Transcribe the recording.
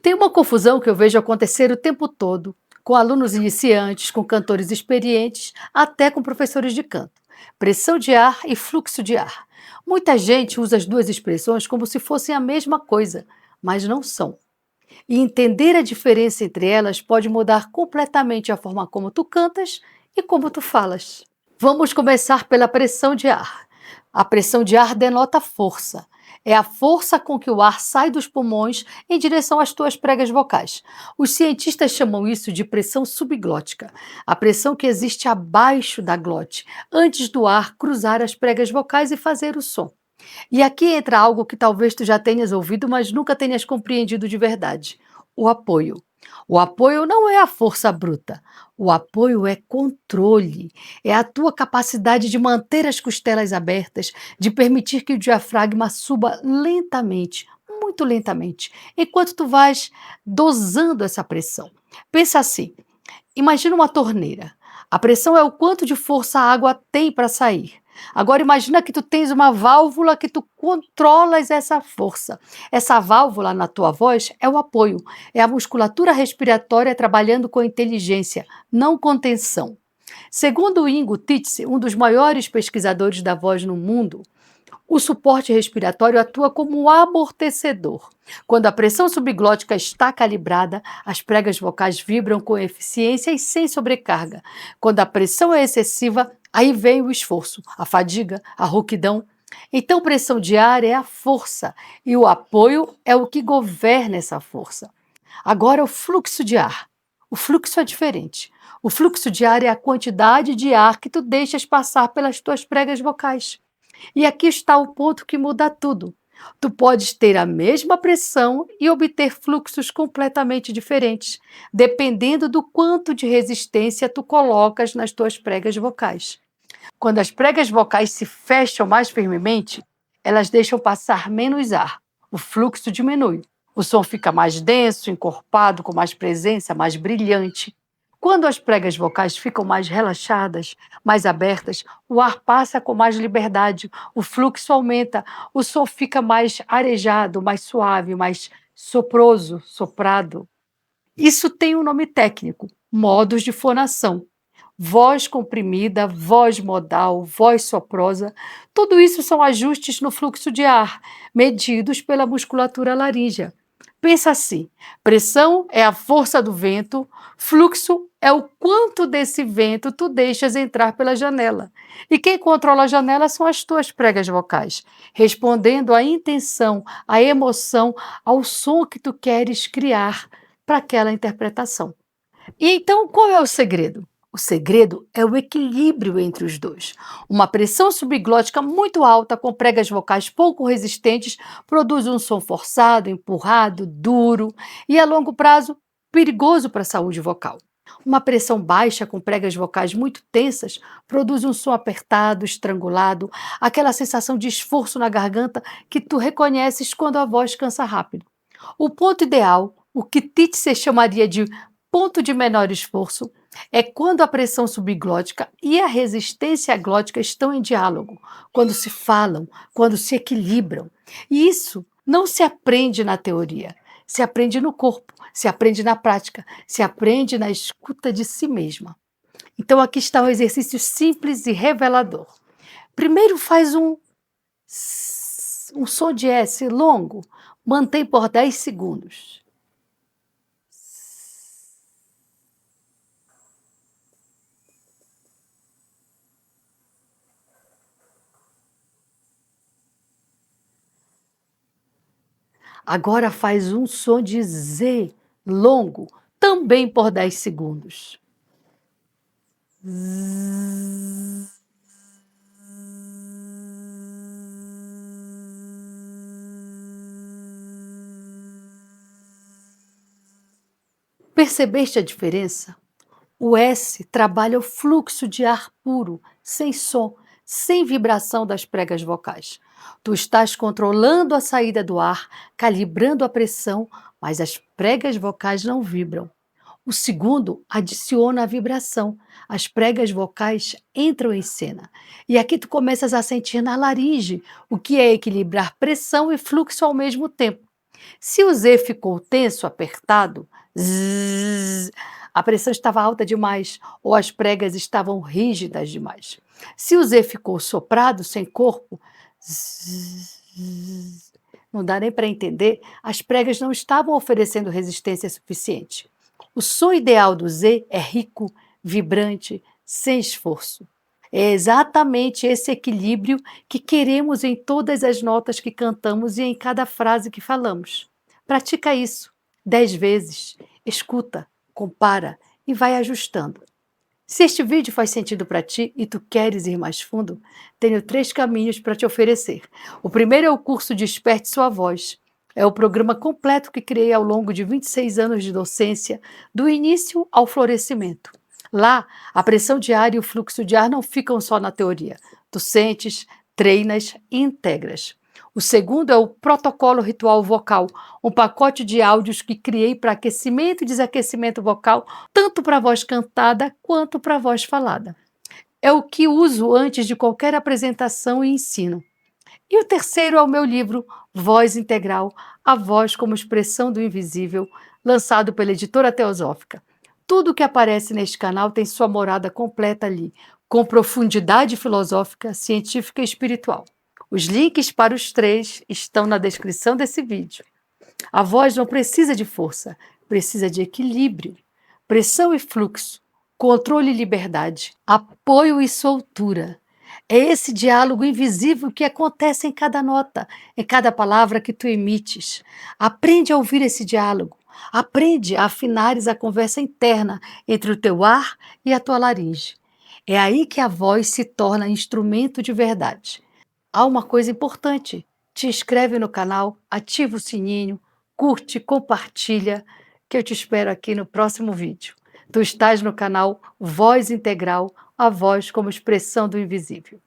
Tem uma confusão que eu vejo acontecer o tempo todo, com alunos iniciantes, com cantores experientes, até com professores de canto. Pressão de ar e fluxo de ar. Muita gente usa as duas expressões como se fossem a mesma coisa, mas não são. E entender a diferença entre elas pode mudar completamente a forma como tu cantas e como tu falas. Vamos começar pela pressão de ar. A pressão de ar denota força. É a força com que o ar sai dos pulmões em direção às tuas pregas vocais. Os cientistas chamam isso de pressão subglótica, a pressão que existe abaixo da glote, antes do ar cruzar as pregas vocais e fazer o som. E aqui entra algo que talvez tu já tenhas ouvido, mas nunca tenhas compreendido de verdade: o apoio. O apoio não é a força bruta. O apoio é controle. É a tua capacidade de manter as costelas abertas, de permitir que o diafragma suba lentamente, muito lentamente, enquanto tu vais dosando essa pressão. Pensa assim: imagina uma torneira. A pressão é o quanto de força a água tem para sair. Agora imagina que tu tens uma válvula que tu controlas essa força. Essa válvula na tua voz é o apoio, é a musculatura respiratória trabalhando com inteligência, não com tensão. Segundo o Ingo Titze, um dos maiores pesquisadores da voz no mundo, o suporte respiratório atua como um amortecedor. Quando a pressão subglótica está calibrada, as pregas vocais vibram com eficiência e sem sobrecarga. Quando a pressão é excessiva, aí vem o esforço, a fadiga, a rouquidão. Então, pressão de ar é a força e o apoio é o que governa essa força. Agora, o fluxo de ar. O fluxo é diferente. O fluxo de ar é a quantidade de ar que tu deixas passar pelas tuas pregas vocais. E aqui está o ponto que muda tudo. Tu podes ter a mesma pressão e obter fluxos completamente diferentes, dependendo do quanto de resistência tu colocas nas tuas pregas vocais. Quando as pregas vocais se fecham mais firmemente, elas deixam passar menos ar. O fluxo diminui. O som fica mais denso, encorpado, com mais presença, mais brilhante. Quando as pregas vocais ficam mais relaxadas, mais abertas, o ar passa com mais liberdade, o fluxo aumenta, o som fica mais arejado, mais suave, mais soproso, soprado. Isso tem um nome técnico: modos de fonação. Voz comprimida, voz modal, voz soprosa, tudo isso são ajustes no fluxo de ar, medidos pela musculatura laríngea. Pensa assim: pressão é a força do vento, fluxo é o quanto desse vento tu deixas entrar pela janela. E quem controla a janela são as tuas pregas vocais, respondendo à intenção, à emoção, ao som que tu queres criar para aquela interpretação. E então, qual é o segredo? O segredo é o equilíbrio entre os dois. Uma pressão subglótica muito alta, com pregas vocais pouco resistentes, produz um som forçado, empurrado, duro e, a longo prazo, perigoso para a saúde vocal. Uma pressão baixa, com pregas vocais muito tensas, produz um som apertado, estrangulado, aquela sensação de esforço na garganta que tu reconheces quando a voz cansa rápido. O ponto ideal, o que Titze chamaria de ponto de menor esforço, é quando a pressão subglótica e a resistência glótica estão em diálogo, quando se falam, quando se equilibram. E isso não se aprende na teoria, se aprende no corpo, se aprende na prática, se aprende na escuta de si mesma. Então aqui está um exercício simples e revelador. Primeiro faz um som de S longo, mantém por 10 segundos. Agora faz um som de Z longo, também por 10 segundos. Percebeste a diferença? O S trabalha o fluxo de ar puro, sem som, sem vibração das pregas vocais. Tu estás controlando a saída do ar, calibrando a pressão, mas as pregas vocais não vibram. O segundo adiciona a vibração. As pregas vocais entram em cena. E aqui tu começas a sentir na laringe o que é equilibrar pressão e fluxo ao mesmo tempo. Se o Z ficou tenso, apertado, zzz, a pressão estava alta demais ou as pregas estavam rígidas demais. Se o Z ficou soprado, sem corpo, zzz, não dá nem para entender, as pregas não estavam oferecendo resistência suficiente. O som ideal do Z é rico, vibrante, sem esforço. É exatamente esse equilíbrio que queremos em todas as notas que cantamos e em cada frase que falamos. Pratica isso 10 vezes, escuta, compara e vai ajustando. Se este vídeo faz sentido para ti e tu queres ir mais fundo, tenho 3 caminhos para te oferecer. O primeiro é o curso Desperte Sua Voz. É o programa completo que criei ao longo de 26 anos de docência, do início ao florescimento. Lá, a pressão de ar e o fluxo de ar não ficam só na teoria. Tu sentes, treinas e integras. O segundo é o protocolo ritual vocal, um pacote de áudios que criei para aquecimento e desaquecimento vocal, tanto para a voz cantada quanto para a voz falada. É o que uso antes de qualquer apresentação e ensino. E o terceiro é o meu livro Voz Integral, a voz como expressão do invisível, lançado pela editora Teosófica. Tudo que aparece neste canal tem sua morada completa ali, com profundidade filosófica, científica e espiritual. Os links para os 3 estão na descrição desse vídeo. A voz não precisa de força, precisa de equilíbrio, pressão e fluxo, controle e liberdade, apoio e soltura. É esse diálogo invisível que acontece em cada nota, em cada palavra que tu emites. Aprende a ouvir esse diálogo. Aprende a afinares a conversa interna entre o teu ar e a tua laringe. É aí que a voz se torna instrumento de verdade. Há uma coisa importante: te inscreve no canal, ativa o sininho, curte, compartilha, que eu te espero aqui no próximo vídeo. Tu estás no canal Voz Integral, a voz como expressão do invisível.